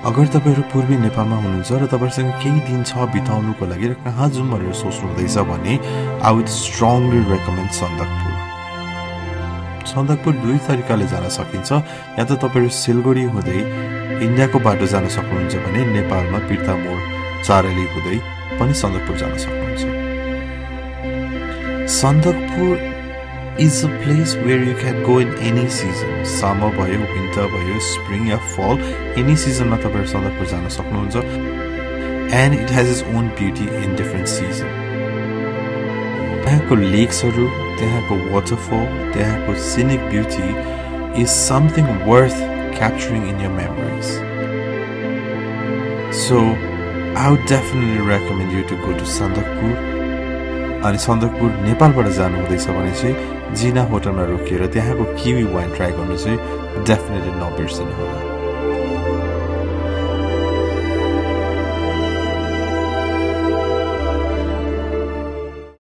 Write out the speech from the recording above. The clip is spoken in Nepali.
अगर तपाईहरु पूर्वी नेपालमा हुनुहुन्छ र तपाईहरुसँग केही दिन छ बिताउनुको लागि र कहाँ जाउँ भनेर सोच्नु हुँदैछ भने I would strongly recommend Sandakphu. Sandakphu दुई तरिकाले जान सकिन्छ, या त तपाईहरु सिलगढी हुँदै इन्डियाको बाटो जान सक्नुहुन्छ भने नेपालमा पिर्तामोड चारली हुँदै पनि सन्दकपुर जान सक्नुहुन्छ। Sandakphu is a place where you can go in any season. Summer भयो, winter भयो, spring या fall, any season मा तपाईहरु सन्दकपुर जान सक्नुहुन्छ। And it has its own beauty in different season. त्यहाँको लेक्सहरु, त्यहाँको waterfall, त्यहाँको scenic beauty is something worth capturing in your memories. So, I would definitely recommend you to go to Sandakphu. अनि सन्दकपुर नेपालबाट जानु हुँदैछ भने चाहिँ जिना होटलमा रोकिएर त्यहाँको किवी वाइन ट्राई गर्नु चाहिँ डेफिनेटली नबिर्सनु होला।